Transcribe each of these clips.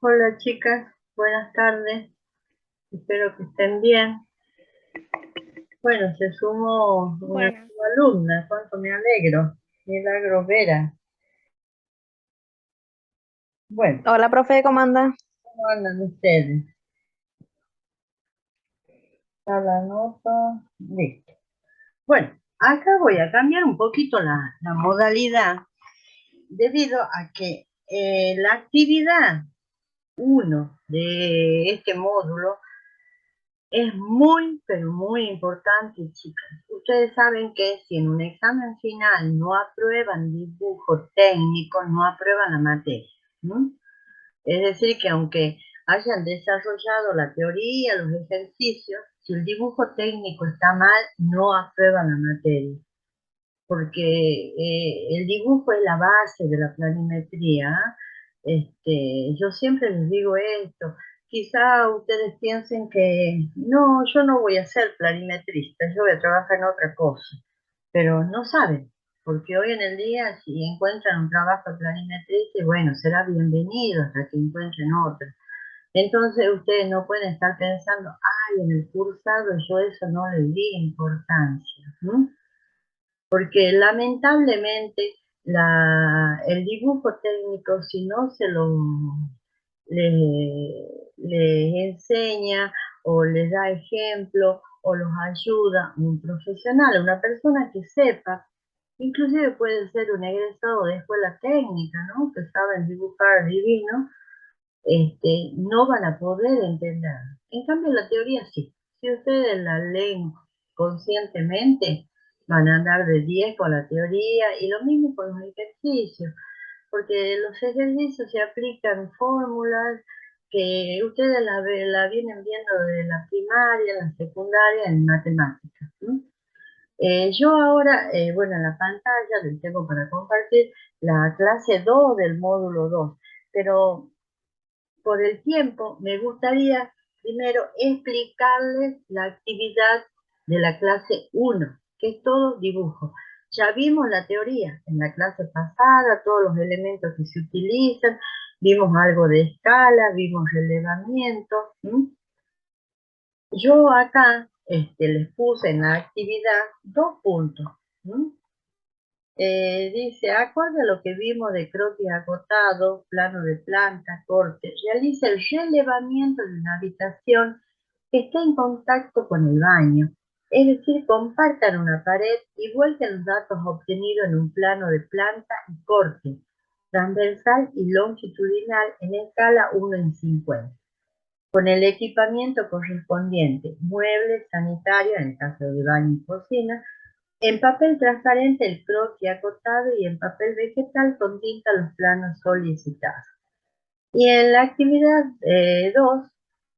Hola chicas, buenas tardes, espero que estén bien. Bueno, se sumó una Bueno, nueva alumna, cuánto me alegro. Milagro Vera. Bueno, hola, profe, ¿cómo anda? ¿cómo andan ustedes? ¿Está la nota? Listo. Bueno, acá voy a cambiar un poquito la modalidad debido a que la actividad uno de este módulo es muy, pero muy importante, chicas. Ustedes saben que si en un examen final no aprueban dibujo técnico, no aprueban la materia, ¿no? Es decir, que aunque hayan desarrollado la teoría, los ejercicios, si el dibujo técnico está mal, no aprueban la materia, porque el dibujo es la base de la planimetría. Yo siempre les digo esto, quizá ustedes piensen que no, yo no voy a ser planimetrista, yo voy a trabajar en otra cosa, pero no saben, porque hoy en el día si encuentran un trabajo de planimetrista, bueno, será bienvenido hasta que encuentren otro. Entonces ustedes no pueden estar pensando, ay, en el cursado yo eso no le di importancia, ¿no? Porque lamentablemente el dibujo técnico, si no se lo les enseña o les da ejemplo o los ayuda un profesional, una persona que sepa, inclusive puede ser un egresado de escuela técnica, ¿no? Que saben dibujar divino, no van a poder entender. En cambio, la teoría sí. Si ustedes la leen conscientemente, van a andar de 10 con la teoría y lo mismo con los ejercicios, porque los ejercicios se aplican fórmulas que ustedes la vienen viendo de la primaria, la secundaria en matemáticas, ¿no? Yo ahora, bueno, en la pantalla les tengo para compartir la clase 2 del módulo 2, pero por el tiempo, me gustaría primero explicarles la actividad de la clase uno, que es todo dibujo. Ya vimos la teoría en la clase pasada, todos los elementos que se utilizan, vimos algo de escala, vimos relevamiento. ¿M? Yo acá les puse en la actividad 2 puntos. ¿M? Dice, acorde a lo que vimos de croquis acotado, plano de planta, corte, realiza el relevamiento de una habitación que está en contacto con el baño. Es decir, compartan una pared y vuelquen los datos obtenidos en un plano de planta y corte, transversal y longitudinal en escala 1:50, con el equipamiento correspondiente, muebles sanitarios en el caso de baño y cocina, en papel transparente el croquis acotado y en papel vegetal con tinta los planos solicitados. Y en la actividad 2,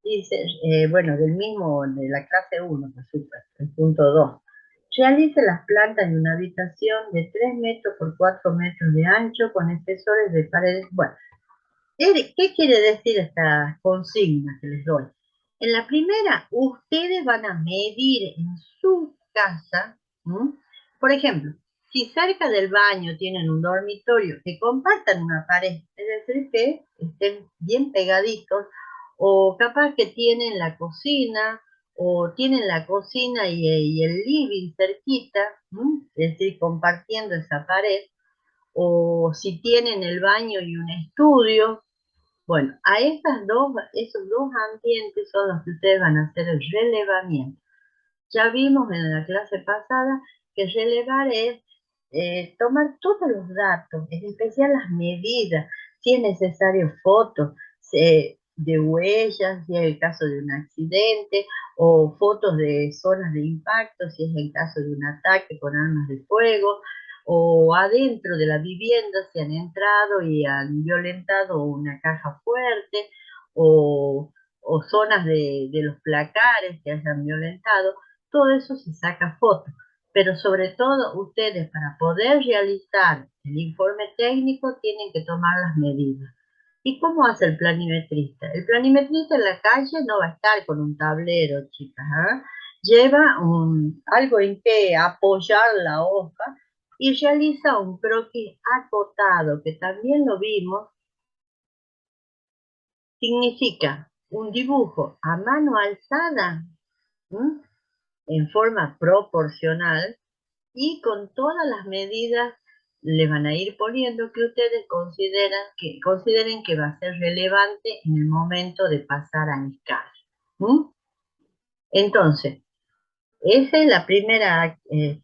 dice, bueno, del mismo, de la clase 1, por supuesto, el punto 2. Realice las plantas de una habitación de 3 metros por 4 metros de ancho con espesores de paredes. Bueno, ¿qué quiere decir esta consigna que les doy? En la primera, ustedes van a medir en su casa, ¿m? Por ejemplo, si cerca del baño tienen un dormitorio, que compartan una pared, es decir, que estén bien pegaditos, o capaz que tienen la cocina, o tienen la cocina y el living cerquita, ¿m? Es decir, compartiendo esa pared, o si tienen el baño y un estudio. Bueno, a esos dos ambientes son los que ustedes van a hacer el relevamiento. Ya vimos en la clase pasada que relevar es tomar todos los datos, en especial las medidas, si es necesario fotos de huellas, si es el caso de un accidente, o fotos de zonas de impacto, si es el caso de un ataque con armas de fuego, o adentro de la vivienda si han entrado y han violentado una caja fuerte, o zonas de los placares que hayan violentado. Todo eso se saca foto, pero sobre todo ustedes para poder realizar el informe técnico tienen que tomar las medidas. ¿Y cómo hace el planimetrista? El planimetrista en la calle no va a estar con un tablero, chicas, ¿ah? Lleva algo en que apoyar la hoja y realiza un croquis acotado, que también lo vimos significa un dibujo a mano alzada, ¿m? En forma proporcional y con todas las medidas le van a ir poniendo que ustedes consideren que va a ser relevante en el momento de pasar a escala. ¿M? Entonces, esa es la primera, el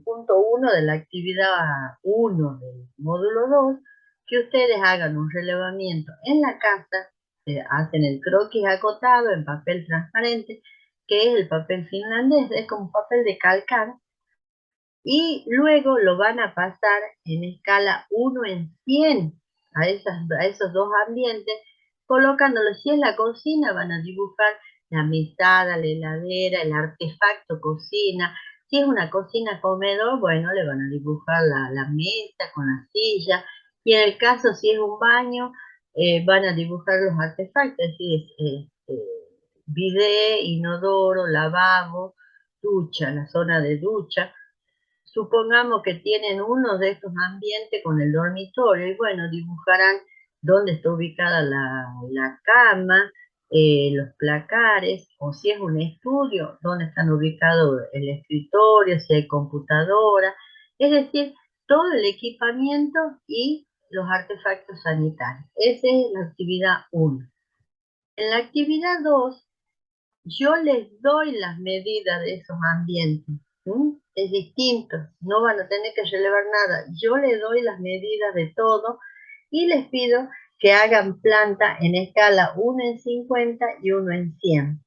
punto 1 de la actividad 1 del módulo 2, que ustedes hagan un relevamiento en la casa, hacen el croquis acotado en papel transparente, que es el papel finlandés, es como papel de calcar, y luego lo van a pasar en escala 1 en 100 a esos dos ambientes, colocándolo. Si es la cocina, van a dibujar la mesada, la heladera, el artefacto cocina. Si es una cocina comedor, bueno, le van a dibujar la mesa con la silla. Y en el caso, si es un baño, van a dibujar los artefactos, es decir, bidet, inodoro, lavabo, ducha, la zona de ducha. Supongamos que tienen uno de estos ambientes con el dormitorio y bueno, dibujarán dónde está ubicada la cama, los placares, o si es un estudio, dónde están ubicados el escritorio, si hay computadora, es decir, todo el equipamiento y los artefactos sanitarios. Esa es la actividad 1. En la actividad 2 yo les doy las medidas de esos ambientes. Es distinto, no van a tener que relevar nada. Yo les doy las medidas de todo y les pido que hagan planta en escala 1 en 50 y 1 en 100.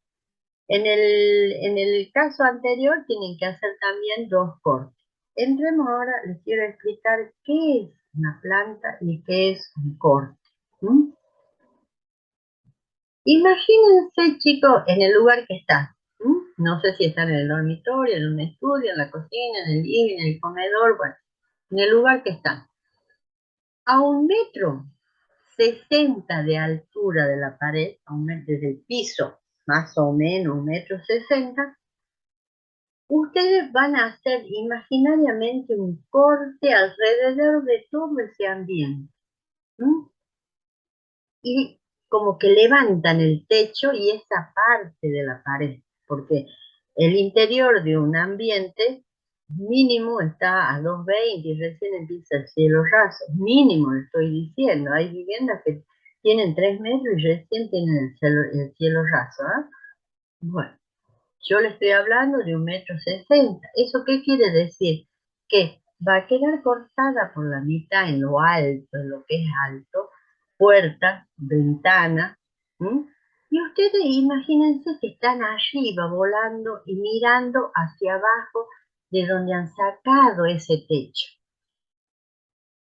En el caso anterior tienen que hacer también 2 cortes. Entremos ahora, les quiero explicar qué es una planta y qué es un corte. Imagínense, chicos, en el lugar que están. No sé si están en el dormitorio, en un estudio, en la cocina, en el living, en el comedor, bueno, en el lugar que están. A 1,60 m de altura de la pared, desde el piso, más o menos 1,60 m, ustedes van a hacer imaginariamente un corte alrededor de todo ese ambiente. Y como que levantan el techo y esa parte de la pared, porque el interior de un ambiente mínimo está a 2,20 y recién empieza el cielo raso, mínimo le estoy diciendo, hay viviendas que tienen 3 metros y recién tienen el cielo raso, ¿eh? Bueno, yo le estoy hablando de 1,60 m. ¿Eso qué quiere decir? Que va a quedar cortada por la mitad en lo alto, en lo que es alto, puerta, ventana. Y ustedes imagínense que están arriba volando y mirando hacia abajo de donde han sacado ese techo.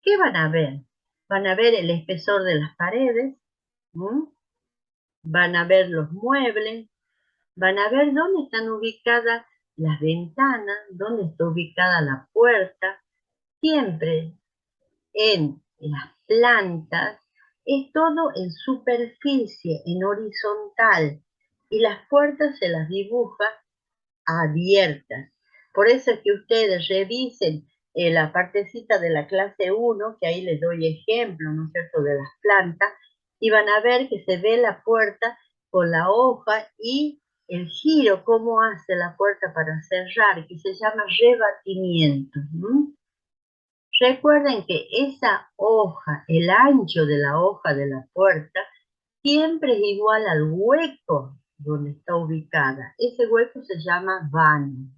¿Qué van a ver? Van a ver el espesor de las paredes, van a ver los muebles, van a ver dónde están ubicadas las ventanas, dónde está ubicada la puerta. Siempre en las plantas es todo en superficie, en horizontal, y las puertas se las dibuja abiertas. Por eso es que ustedes revisen la partecita de la clase 1, que ahí les doy ejemplo, ¿no es cierto?, de las plantas, y van a ver que se ve la puerta con la hoja y el giro, cómo hace la puerta para cerrar, que se llama rebatimiento. Recuerden que esa hoja, el ancho de la hoja de la puerta, siempre es igual al hueco donde está ubicada. Ese hueco se llama vano.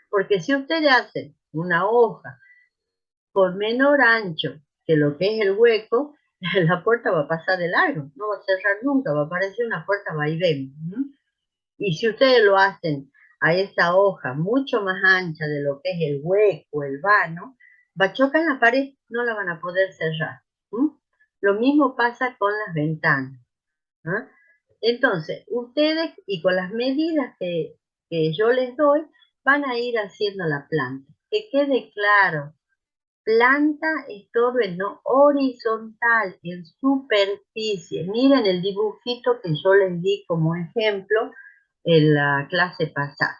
Porque si ustedes hacen una hoja con menor ancho que lo que es el hueco, la puerta va a pasar de largo, no va a cerrar nunca, va a parecer una puerta vaivén. Y si ustedes lo hacen a esa hoja mucho más ancha de lo que es el hueco, el vano, va a chocar la pared, no la van a poder cerrar. Lo mismo pasa con las ventanas. Entonces, ustedes, y con las medidas que yo les doy, van a ir haciendo la planta. Que quede claro, planta es todo en no horizontal, en superficie. Miren el dibujito que yo les di como ejemplo en la clase pasada.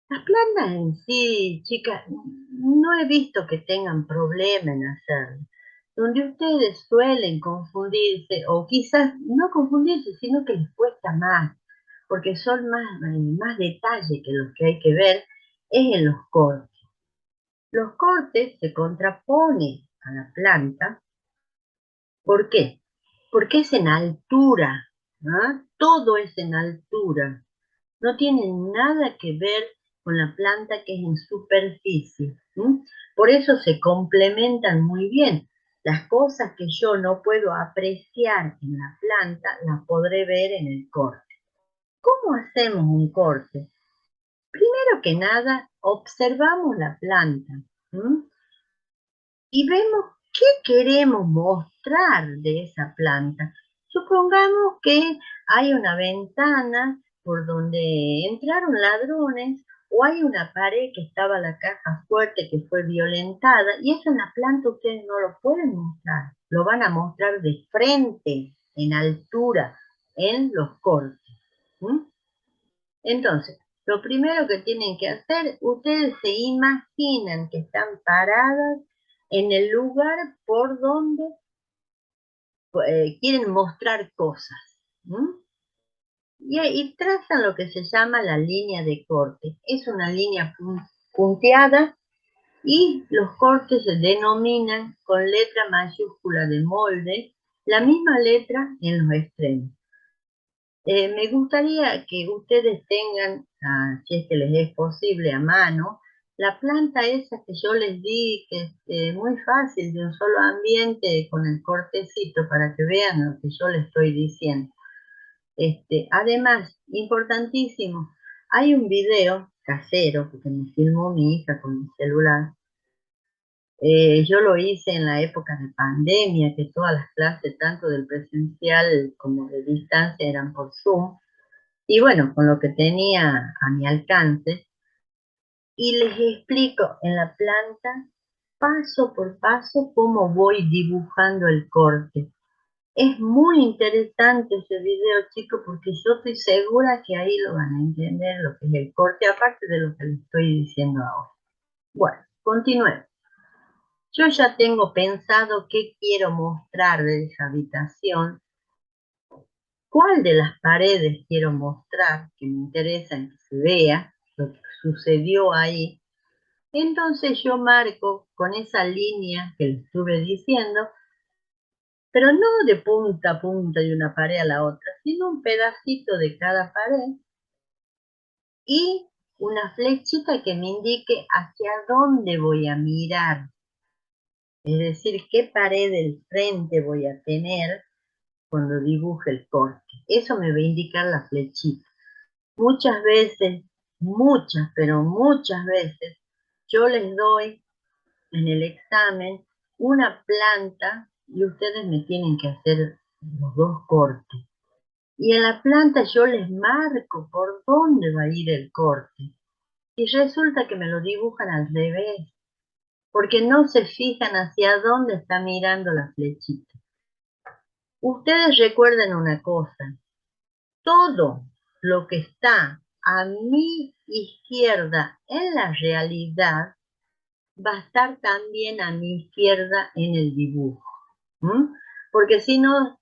Las plantas en sí, chicas, no he visto que tengan problema en hacerlo. donde ustedes suelen confundirse, o quizás no confundirse, sino que les cuesta más, porque son más detalles que los que hay que ver, es en los cortes. Los cortes se contraponen a la planta. ¿Por qué? Porque es en altura, ¿no? Todo es en altura. No tiene nada que ver con la planta que es en superficie. ¿Sí? Por eso se complementan muy bien. Las cosas que yo no puedo apreciar en la planta, las podré ver en el corte. ¿Cómo hacemos un corte? Primero que nada, observamos la planta. ¿Sí? Y vemos qué queremos mostrar de esa planta. Supongamos que hay una ventana por donde entraron ladrones o hay una pared que estaba la caja fuerte que fue violentada y eso en la planta ustedes no lo pueden mostrar, lo van a mostrar de frente, en altura, en los cortes. ¿Mm? Entonces, lo primero que tienen que hacer, ustedes se imaginan que están paradas en el lugar por donde quieren mostrar cosas. ¿Mm? Y trazan lo que se llama la línea de corte. Es una línea punteada y los cortes se denominan con letra mayúscula de molde, la misma letra en los extremos. Me gustaría que ustedes tengan, si es que les es posible a mano, la planta esa que yo les di, que es muy fácil, de un solo ambiente, con el cortecito, para que vean lo que yo les estoy diciendo. Además, importantísimo, hay un video casero, porque me filmó mi hija con mi celular. Yo lo hice en la época de pandemia, que todas las clases, tanto del presencial como de distancia, eran por Zoom. Y bueno, con lo que tenía a mi alcance, y les explico en la planta paso por paso cómo voy dibujando el corte. Es muy interesante ese video, chicos, porque yo estoy segura que ahí lo van a entender lo que es el corte, aparte de lo que les estoy diciendo ahora. Bueno, continuemos. Yo ya tengo pensado qué quiero mostrar de esa habitación, cuál de las paredes quiero mostrar, que me interesa que se vea lo que sucedió ahí. Entonces yo marco con esa línea que les estuve diciendo, pero no de punta a punta de una pared a la otra, sino un pedacito de cada pared y una flechita que me indique hacia dónde voy a mirar, es decir, qué pared del frente voy a tener cuando dibuje el corte. Eso me va a indicar la flechita. Muchas veces, muchas, pero muchas veces, yo les doy en el examen una planta y ustedes me tienen que hacer los dos cortes. Y en la planta yo les marco por dónde va a ir el corte. Y resulta que me lo dibujan al revés, porque no se fijan hacia dónde está mirando la flechita. Ustedes recuerden una cosa, todo lo que está a mi izquierda en la realidad va a estar también a mi izquierda en el dibujo. ¿Mm? Porque si no,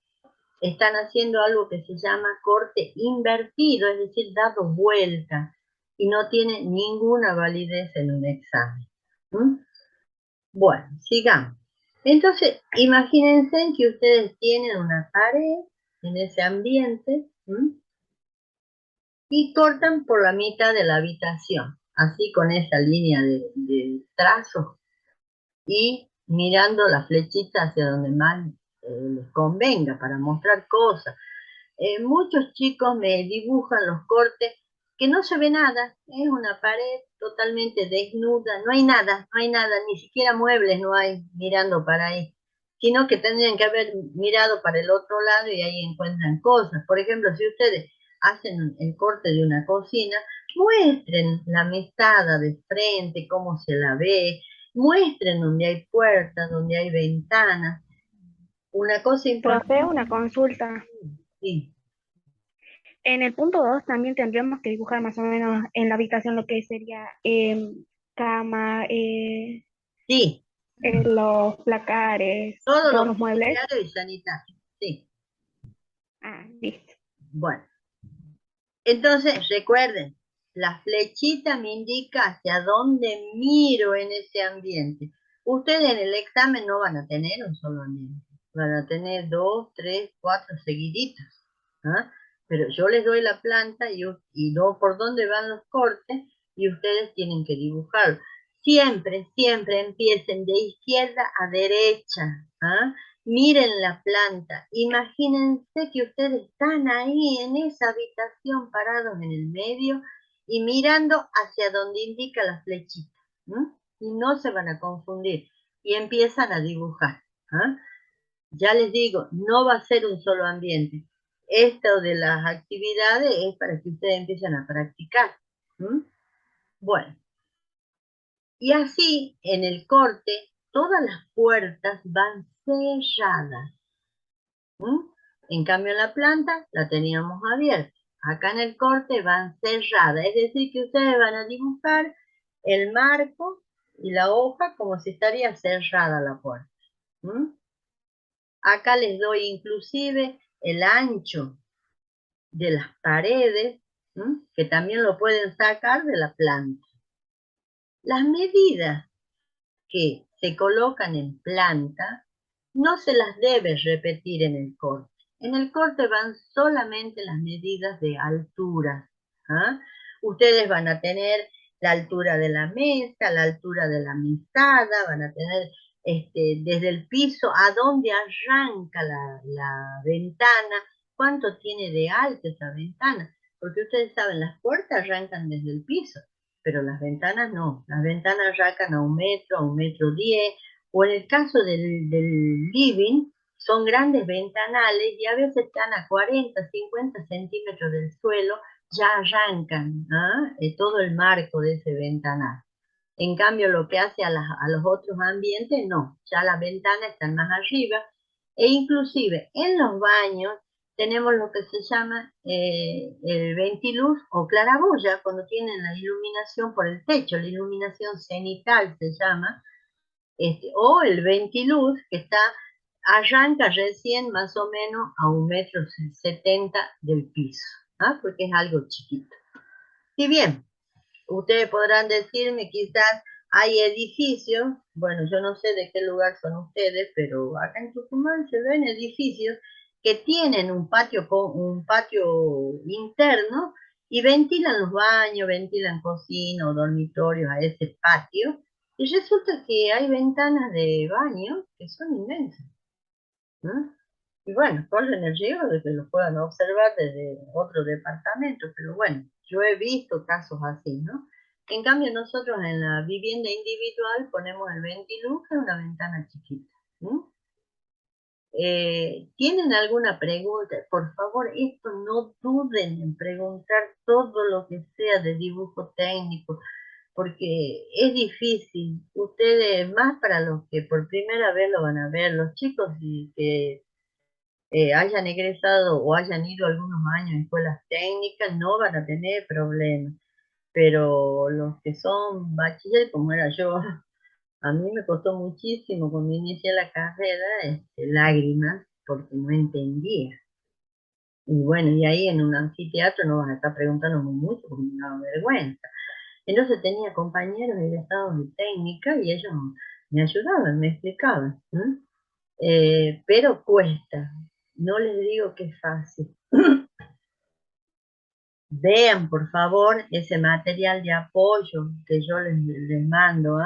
están haciendo algo que se llama corte invertido, es decir, dado vuelta, y no tiene ninguna validez en un examen. ¿Mm? Bueno, sigamos. Entonces, imagínense que ustedes tienen una pared en ese ambiente. ¿Mm? Y cortan por la mitad de la habitación, así con esa línea de trazo y mirando la flechita hacia donde más les convenga para mostrar cosas. Muchos chicos me dibujan los cortes que no se ve nada, es una pared totalmente desnuda, no hay nada, no hay nada, ni siquiera muebles no hay mirando para ahí, sino que tendrían que haber mirado para el otro lado y ahí encuentran cosas. Por ejemplo, si ustedes hacen el corte de una cocina, muestren la mesada de frente, cómo se la ve, muestren donde hay puertas, donde hay ventanas. Una cosa Profe, importante, una consulta. sí, En el punto 2 también tendríamos que dibujar más o menos en la habitación lo que sería cama, sí, Los placares, Todos todos los los muebles. mobiliarios y sanitarios. Sí, Ah, listo. bueno. Entonces, recuerden, la flechita me indica hacia dónde miro en ese ambiente. Ustedes en el examen no van a tener un solo ambiente, van a tener dos, tres, cuatro seguiditos. ¿Ah? Pero yo les doy la planta y no por dónde van los cortes y ustedes tienen que dibujarlo. Siempre, siempre empiecen de izquierda a derecha. ¿Ah? Miren la planta, imagínense que ustedes están ahí en esa habitación parados en el medio y mirando hacia donde indica la flechita. ¿M? Y no se van a confundir y empiezan a dibujar. ¿Ah? Ya les digo, no va a ser un solo ambiente. Esto de las actividades es para que ustedes empiecen a practicar. ¿M? Bueno, y así en el corte todas las puertas van selladas. ¿Mm? En cambio, en la planta la teníamos abierta. Acá en el corte van cerradas, es decir, que ustedes van a dibujar el marco y la hoja como si estaría cerrada la puerta. ¿Mm? Acá les doy inclusive el ancho de las paredes, que también lo pueden sacar de la planta. Las medidas que se colocan en planta no se las debe repetir en el corte. En el corte van solamente las medidas de altura. ¿Ah? Ustedes van a tener la altura de la mesa, la altura de la mesada, van a tener desde el piso a dónde arranca la ventana, cuánto tiene de alto esa ventana, porque ustedes saben, las puertas arrancan desde el piso, pero las ventanas no, las ventanas arrancan a 1 metro, a 1,10 m, o en el caso del living, son grandes ventanales y a veces están a 40, 50 centímetros del suelo, ya arrancan todo el marco de ese ventanal. En cambio, lo que hace a los otros ambientes, no, ya las ventanas están más arriba, e inclusive en los baños tenemos lo que se llama el ventiluz o claraboya, cuando tienen la iluminación por el techo, la iluminación cenital se llama, o el ventiluz que arranca recién más o menos a 1,70 m del piso, porque es algo chiquito. Si bien ustedes podrán decirme, quizás hay edificios, bueno, yo no sé de qué lugar son ustedes, pero acá en Tucumán se ven edificios que tienen un patio interno y ventilan los baños, ventilan cocina o dormitorios a ese patio, y resulta que hay ventanas de baño que son inmensas. ¿No? Y bueno, corren el riesgo de que lo puedan observar desde otro departamento, pero bueno, yo he visto casos así, ¿no? En cambio, nosotros en la vivienda individual ponemos el ventiluz en una ventana chiquita. ¿No? ¿Tienen alguna pregunta? Por favor, esto no duden en preguntar todo lo que sea de dibujo técnico, porque es difícil. Ustedes, más para los que por primera vez lo van a ver, los chicos y que hayan egresado o hayan ido algunos años a escuelas técnicas, no van a tener problemas. Pero los que son bachiller, como era yo, a mí me costó muchísimo cuando inicié la carrera, lágrimas, porque no entendía. Y bueno, y ahí en un anfiteatro no van a estar preguntando mucho porque me daba vergüenza. Entonces tenía compañeros egresados de técnica y ellos me ayudaban, me explicaban. Pero cuesta. No les digo que es fácil. Vean, por favor, ese material de apoyo que yo les mando.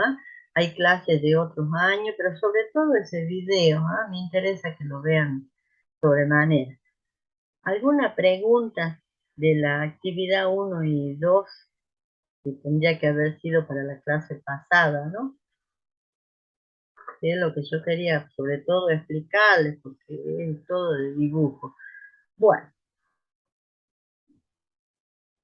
Hay clases de otros años, pero sobre todo ese video. Me interesa que lo vean sobremanera. ¿Alguna pregunta de la actividad 1 y 2 que tendría que haber sido para la clase pasada, ¿no? Que es lo que yo quería sobre todo explicarles, porque es todo de dibujo. Bueno.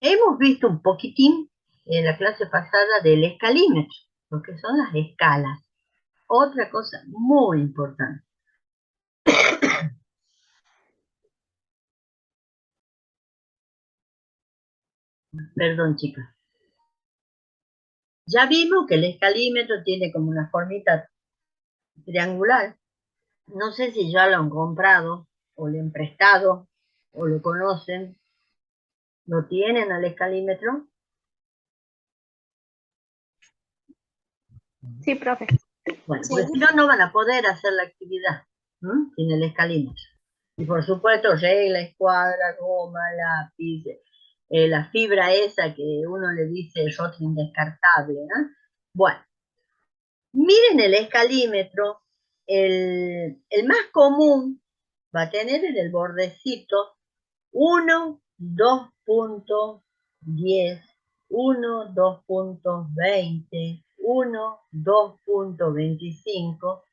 Hemos visto un poquitín en la clase pasada del escalímetro, lo que son las escalas. Otra cosa muy importante. Perdón, chicas. Ya vimos que el escalímetro tiene como una formita triangular. No sé si ya lo han comprado, o le han prestado, o lo conocen. ¿Lo tienen al escalímetro? Sí, profe. Bueno, Sí. pues si no, no van a poder hacer la actividad sin el escalímetro. Y por supuesto, regla, escuadra, goma, lápiz, la fibra esa que uno le dice Rotring descartable. Bueno, miren el escalímetro. El más común va a tener en el bordecito 1, 2.10, 1, 2.20, 1, 2.25,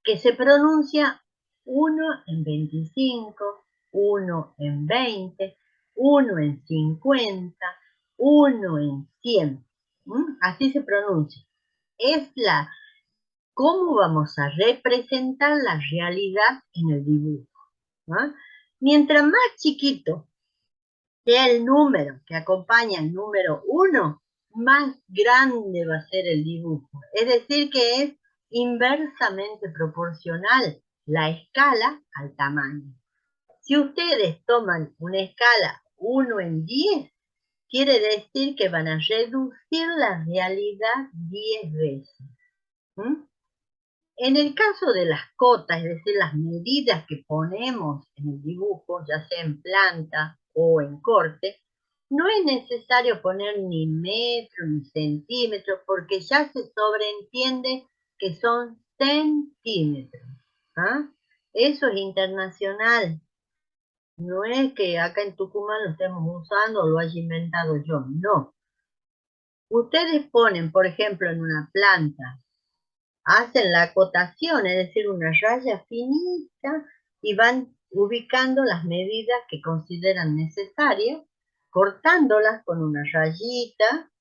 que se pronuncia 1 en 25, 1 en 20, 1 en 50, 1 en 100. Así se pronuncia. Es cómo vamos a representar la realidad en el dibujo. Mientras más chiquito sea el número que acompaña al número 1, más grande va a ser el dibujo. Es decir, que es inversamente proporcional la escala al tamaño. Si ustedes toman una escala 1 en 10, quiere decir que van a reducir la realidad 10 veces. En el caso de las cotas, es decir, las medidas que ponemos en el dibujo, ya sea en planta o en corte, no es necesario poner ni metro ni centímetros, porque ya se sobreentiende que son centímetros. Eso es internacional. No es que acá en Tucumán lo estemos usando o lo haya inventado yo, no. Ustedes ponen, por ejemplo, en una planta, hacen la acotación, es decir, una raya finita, y van ubicando las medidas que consideran necesarias, cortándolas con una rayita.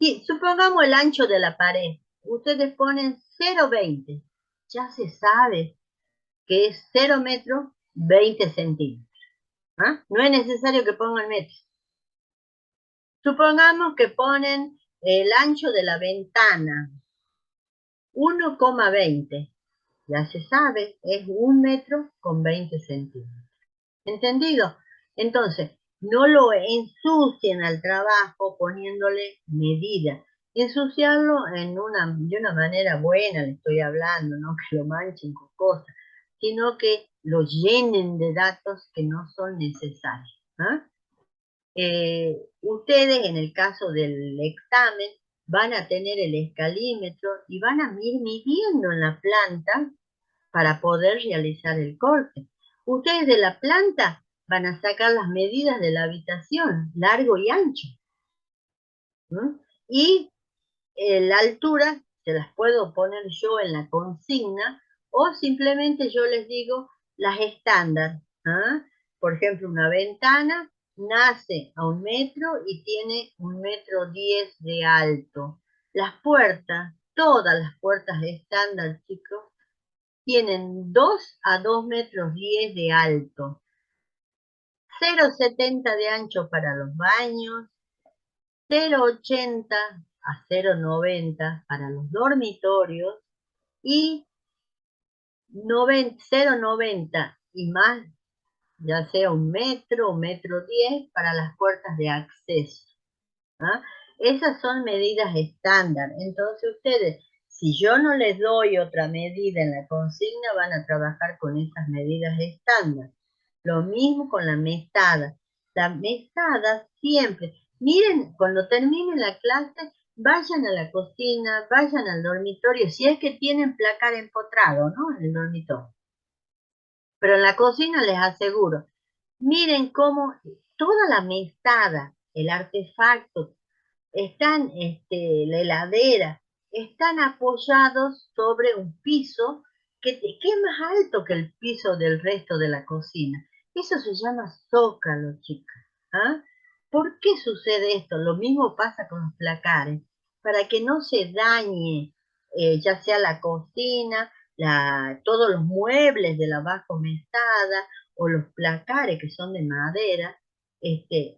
Y supongamos el ancho de la pared. Ustedes ponen 0,20. Ya se sabe que es 0 metros 20 centímetros. No es necesario que pongan metros. Supongamos que ponen el ancho de la ventana 1,20. Ya se sabe, es 1 metro con 20 centímetros. ¿Entendido? Entonces, no lo ensucien al trabajo poniéndole medidas. Ensuciarlo de una manera buena, le estoy hablando, no que lo manchen con cosas, sino que lo llenen de datos que no son necesarios. Ustedes, en el caso del examen, van a tener el escalímetro y van a ir midiendo en la planta para poder realizar el corte. Ustedes de la planta van a sacar las medidas de la habitación, largo y ancho. Y la altura se las puedo poner yo en la consigna, o simplemente yo les digo las estándar. Por ejemplo, una ventana nace a 1 metro y tiene 1,10 m de alto. Las puertas, todas las puertas estándar, chicos, tienen 2 a 2,10 m de alto, 0,70 de ancho para los baños, 0,80 a 0,90 para los dormitorios y 0,90 y más, ya sea 1 metro, 1,10 m para las puertas de acceso. Esas son medidas estándar. Entonces ustedes, si yo no les doy otra medida en la consigna, van a trabajar con esas medidas estándar. Lo mismo con la mesada. La mesada siempre, miren, cuando termine la clase, vayan a la cocina, vayan al dormitorio, si es que tienen placar empotrado, ¿no? En el dormitorio. Pero en la cocina les aseguro, miren cómo toda la mesada, el artefacto, la heladera, están apoyados sobre un piso que es más alto que el piso del resto de la cocina. Eso se llama zócalo, chicas. ¿Por qué sucede esto? Lo mismo pasa con los placares. Para que no se dañe, ya sea la cocina, todos los muebles de la bajo mesada o los placares que son de madera,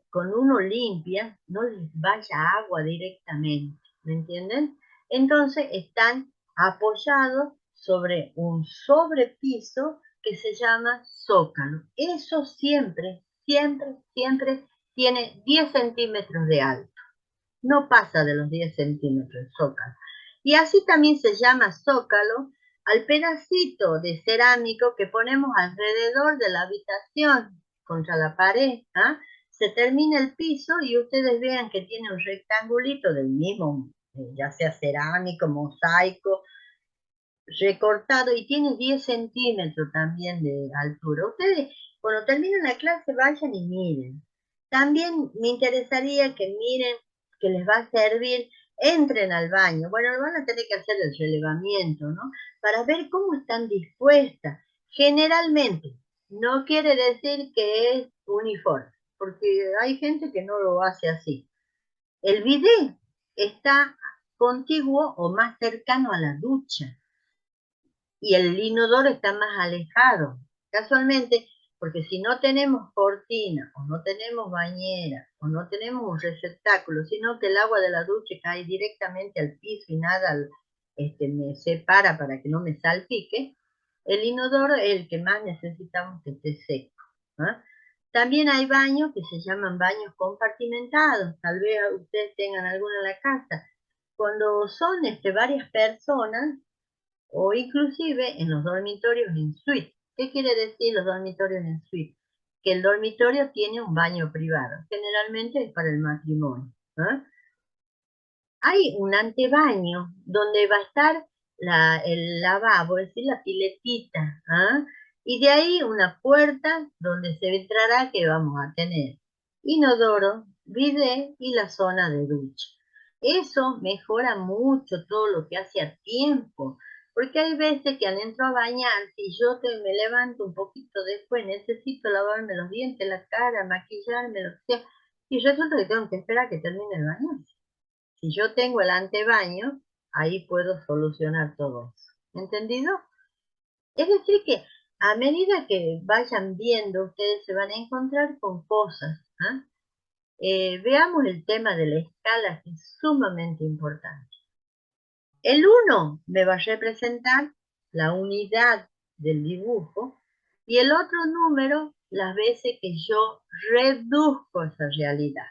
con uno limpia, no les vaya agua directamente, ¿me entienden? Entonces están apoyado sobre un sobrepiso que se llama zócalo. Eso siempre, siempre, siempre tiene 10 centímetros de alto. No pasa de los 10 centímetros el zócalo. Y así también se llama zócalo al pedacito de cerámico que ponemos alrededor de la habitación, contra la pared. ¿Ah? Se termina el piso y ustedes vean que tiene un rectangulito del mismo, ya sea cerámico, mosaico, recortado, y tiene 10 centímetros también de altura. Ustedes, cuando terminen la clase, vayan y miren. También me interesaría que miren, que les va a servir, entren al baño. Bueno, van a tener que hacer el relevamiento, ¿no? Para ver cómo están dispuestas. Generalmente, no quiere decir que es uniforme, porque hay gente que no lo hace así. El bidet está contiguo o más cercano a la ducha y el inodoro está más alejado. Casualmente, porque si no tenemos cortina, o no tenemos bañera, o no tenemos un receptáculo, sino que el agua de la ducha cae directamente al piso y nada me separa para que no me salpique, el inodoro es el que más necesitamos que esté seco. ¿Ah? También hay baños que se llaman baños compartimentados, tal vez ustedes tengan alguno en la casa. Cuando son varias personas, o inclusive en los dormitorios en suite. ¿Qué quiere decir los dormitorios en suite? Que el dormitorio tiene un baño privado, generalmente es para el matrimonio. ¿Ah? Hay un antebaño donde va a estar el lavabo, es decir, la piletita. ¿Ah? Y de ahí una puerta donde se entrará que vamos a tener inodoro, bidet y la zona de ducha. Eso mejora mucho todo lo que hace a tiempo, porque hay veces que al entro a bañar, si yo me levanto un poquito después, necesito lavarme los dientes, la cara, maquillarme, lo que sea, y resulta que tengo que esperar a que termine el baño. Si yo tengo el antebaño, ahí puedo solucionar todo eso. ¿Entendido? Es decir que a medida que vayan viendo, ustedes se van a encontrar con cosas. ¿Ah? Veamos el tema de la escala, que es sumamente importante. El 1 me va a representar la unidad del dibujo y el otro número las veces que yo reduzco esa realidad.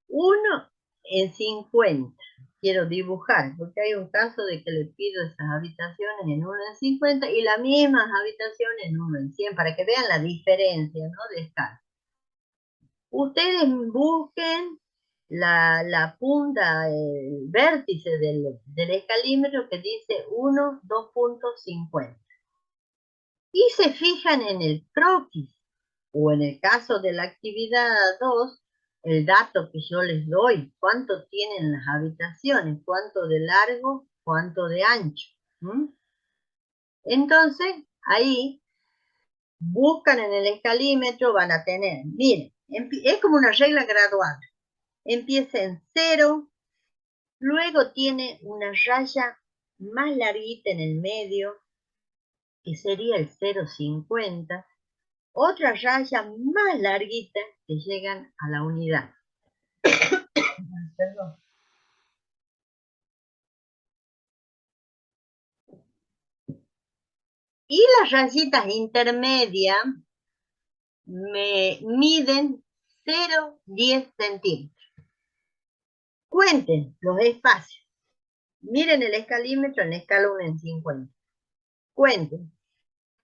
1 en 50. Quiero dibujar, porque hay un caso de que le pido esas habitaciones en 1 en 50 y las mismas habitaciones en 1 en 100, para que vean la diferencia, ¿no?, de escala. Ustedes busquen la punta, el vértice del escalímetro que dice 1, 2.50. Y se fijan en el croquis, o en el caso de la actividad 2, el dato que yo les doy, cuánto tienen las habitaciones, cuánto de largo, cuánto de ancho. Entonces, ahí buscan en el escalímetro, van a tener, miren, es como una regla gradual. Empieza en 0, luego tiene una raya más larguita en el medio, que sería el 0,50, otra raya más larguita que llegan a la unidad. Perdón. Y las rayitas intermedias me miden 0,10 centímetros. Cuenten los espacios. Miren el escalímetro en escala 1 en 50. Cuenten.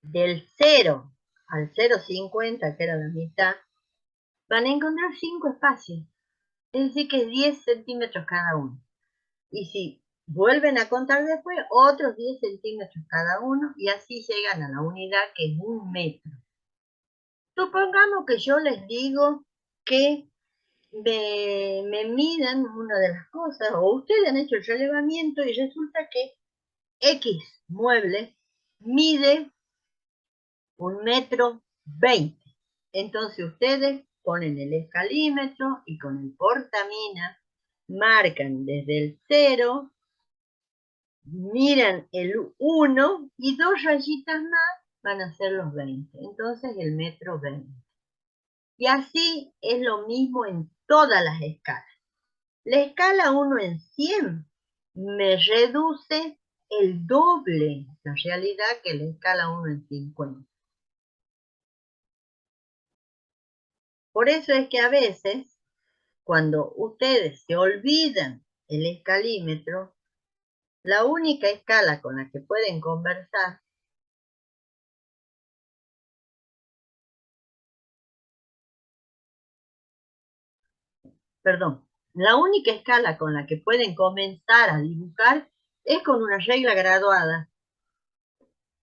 Del 0 al 0,50, que era la mitad, van a encontrar 5 espacios. Es decir, que es 10 centímetros cada uno. Y si vuelven a contar después, otros 10 centímetros cada uno, y así llegan a la unidad, que es 1 metro. Supongamos que yo les digo que me midan una de las cosas, o ustedes han hecho el relevamiento y resulta que X mueble mide 1,20 m. Entonces ustedes ponen el escalímetro y con el portamina marcan desde el 0, miran el 1 y 2 rayitas más van a ser los 20. Entonces el 1,20 m. Y así es lo mismo en todas las escalas. La escala 1 en 100 me reduce el doble la realidad que la escala 1 en 50. Por eso es que a veces, cuando ustedes se olvidan el escalímetro, la única escala con la que pueden conversar, perdón, la única escala con la que pueden comenzar a dibujar es con una regla graduada.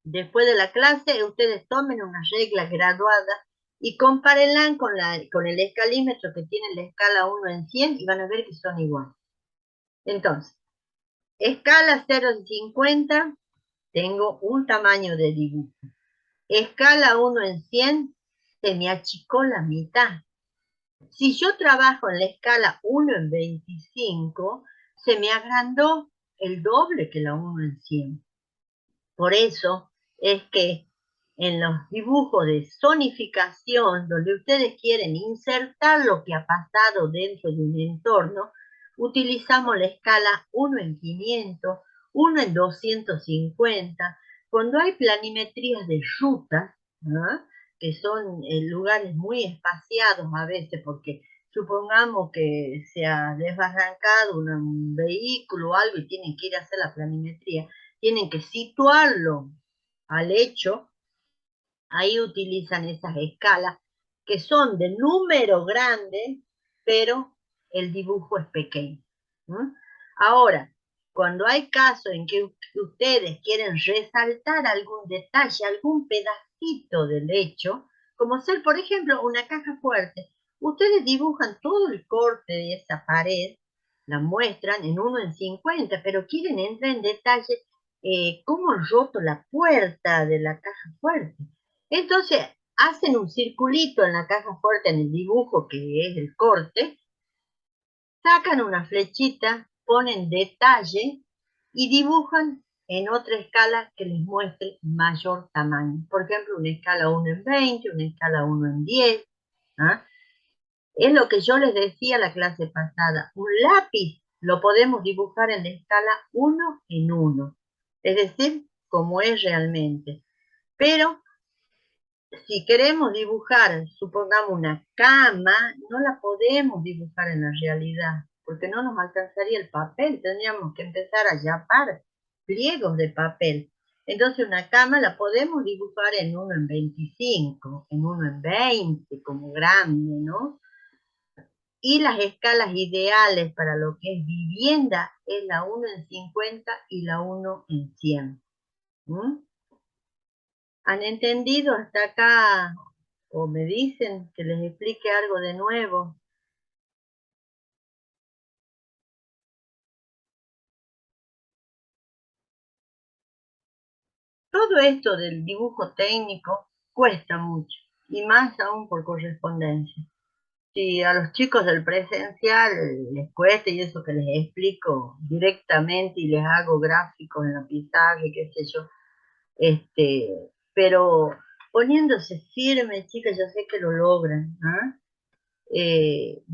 Después de la clase, ustedes tomen una regla graduada y compárenla con el escalímetro que tiene la escala 1 en 100 y van a ver que son iguales. Entonces, escala 0 en 50, tengo un tamaño de dibujo. Escala 1 en 100, se me achicó la mitad. Si yo trabajo en la escala 1 en 25, se me agrandó el doble que la 1 en 100. Por eso es que en los dibujos de zonificación, donde ustedes quieren insertar lo que ha pasado dentro de un entorno, utilizamos la escala 1 en 500, 1 en 250. Cuando hay planimetrías de rutas, ¿no?, que son lugares muy espaciados a veces, porque supongamos que se ha desbarrancado un vehículo o algo y tienen que ir a hacer la planimetría, tienen que situarlo al hecho, ahí utilizan esas escalas que son de número grande, pero el dibujo es pequeño. ¿Mm? Ahora, cuando hay casos en que ustedes quieren resaltar algún detalle, algún pedacito del hecho, como ser, por ejemplo, una caja fuerte, ustedes dibujan todo el corte de esa pared, la muestran en 1 en 50, pero quieren entrar en detalle cómo han roto la puerta de la caja fuerte. Entonces, hacen un circulito en la caja fuerte en el dibujo que es el corte, sacan una flechita, ponen detalle y dibujan en otra escala que les muestre mayor tamaño. Por ejemplo, una escala 1 en 20, una escala 1 en 10. ¿Ah? Es lo que yo les decía la clase pasada. Un lápiz lo podemos dibujar en la escala 1 en 1. Es decir, como es realmente. Pero si queremos dibujar, supongamos una cama, no la podemos dibujar en la realidad, porque no nos alcanzaría el papel, tendríamos que empezar a yapar pliegos de papel. Entonces una cama la podemos dibujar en 1 en 25, en 1 en 20, como grande, ¿no? Y las escalas ideales para lo que es vivienda es la 1 en 50 y la 1 en 100. ¿Mm? ¿Han entendido hasta acá? ¿O me dicen que les explique algo de nuevo? Todo esto del dibujo técnico cuesta mucho, y más aún por correspondencia. Si a los chicos del presencial les cuesta y eso que les explico directamente y les hago gráficos en la pizarra y qué sé yo, pero poniéndose firmes, chicas, yo sé que lo logran. ¿Ah?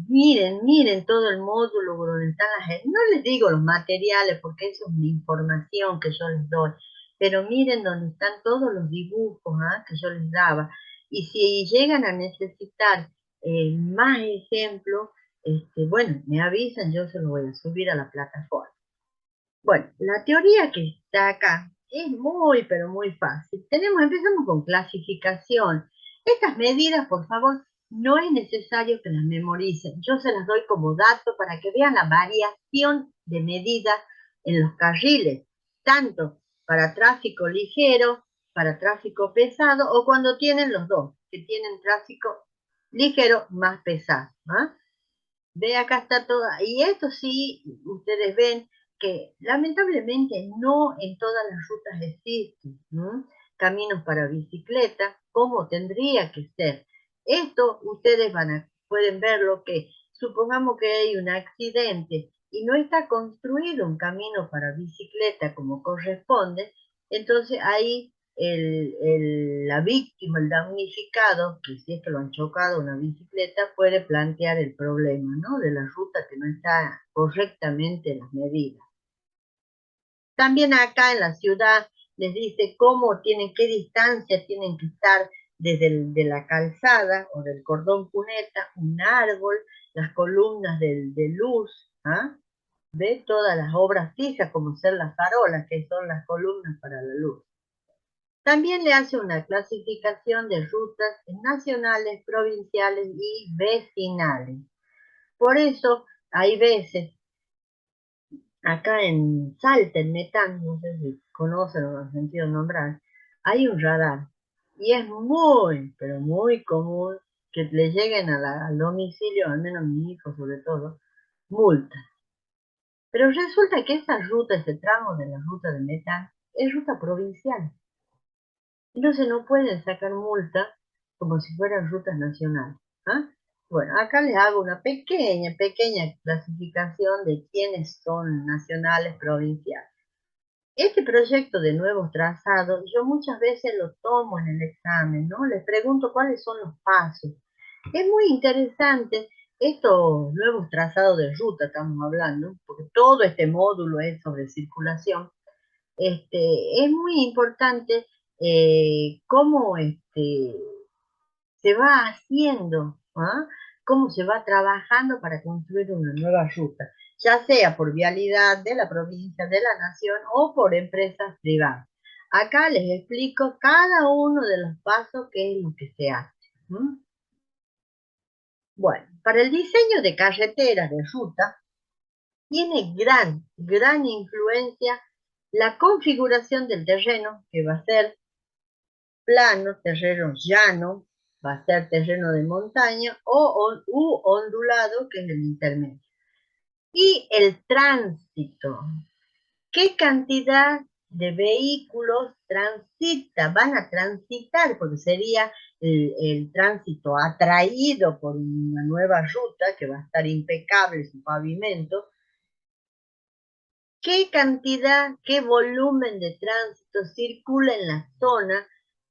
Miren todo el módulo donde están no les digo los materiales porque eso es una información que yo les doy, pero miren donde están todos los dibujos, ¿ah?, que yo les daba. Y si llegan a necesitar más ejemplos, bueno, me avisan, yo se los voy a subir a la plataforma. Bueno, la teoría que está acá es muy, pero muy fácil. Empezamos con clasificación. Estas medidas, por favor, no es necesario que las memoricen. Yo se las doy como dato para que vean la variación de medidas en los carriles, tanto para tráfico ligero, para tráfico pesado, o cuando tienen los dos, que tienen tráfico ligero más pesado. ¿Ah? Ve, acá está toda. Y esto sí, ustedes ven que lamentablemente no en todas las rutas existen, ¿no?, caminos para bicicleta, como tendría que ser. Esto ustedes pueden verlo que supongamos que hay un accidente y no está construido un camino para bicicleta como corresponde, entonces ahí la víctima, el damnificado, que si es que lo han chocado una bicicleta, puede plantear el problema, ¿no?, de la ruta que no está correctamente en las medidas. También acá en la ciudad les dice cómo tienen, qué distancia tienen que estar de la calzada o del cordón cuneta, un árbol, las columnas de luz, ¿ah? De todas las obras fijas, como ser las farolas, que son las columnas para la luz. También le hace una clasificación de rutas nacionales, provinciales y vecinales. Por eso hay veces, acá en Salta, en Metán, no sé si conocen o han sentido nombrar, hay un radar. Y es muy, pero muy común que le lleguen al domicilio, al menos a mi hijo sobre todo, multas. Pero resulta que esa ruta, ese tramo de la ruta de Metán, es ruta provincial. Entonces no pueden sacar multa como si fueran rutas nacionales. ¿Ah? Bueno, acá les hago una pequeña clasificación de quiénes son nacionales, provinciales. Este proyecto de nuevos trazados, yo muchas veces lo tomo en el examen, ¿no? Les pregunto cuáles son los pasos. Es muy interesante estos nuevos trazados de ruta, estamos hablando, porque todo este módulo es sobre circulación. Es muy importante cómo se va haciendo, ¿ah? Cómo se va trabajando para construir una nueva ruta, ya sea por vialidad de la provincia, de la nación o por empresas privadas. Acá les explico cada uno de los pasos que es lo que se hace. Bueno, para el diseño de carreteras de ruta, tiene gran influencia la configuración del terreno, que va a ser plano, terreno llano, va a ser terreno de montaña u ondulado, que es el intermedio. Y el tránsito. ¿Qué cantidad de vehículos van a transitar? Porque sería el tránsito atraído por una nueva ruta que va a estar impecable su pavimento. ¿Qué cantidad, qué volumen de tránsito circula en la zona?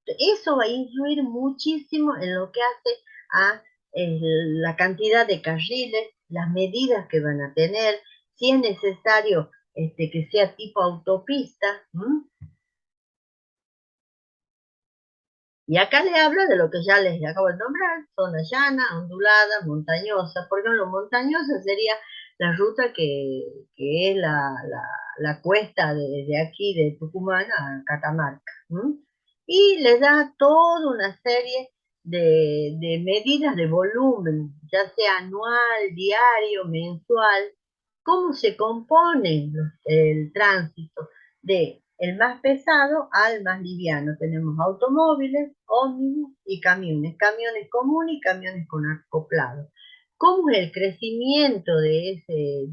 Eso va a influir muchísimo en lo que hace a la cantidad de carriles, las medidas que van a tener, si es necesario que sea tipo autopista. Y acá les habla de lo que ya les acabo de nombrar, zona llana, ondulada, montañosa. Por ejemplo, montañosa sería la ruta que es la cuesta de aquí, de Tucumán a Catamarca. Y les da toda una serie de medidas de volumen, ya sea anual, diario, mensual, cómo se compone el tránsito de el más pesado al más liviano. Tenemos automóviles, ómnibus y camiones. Camiones comunes y camiones con acoplado. ¿Cómo es el crecimiento de ese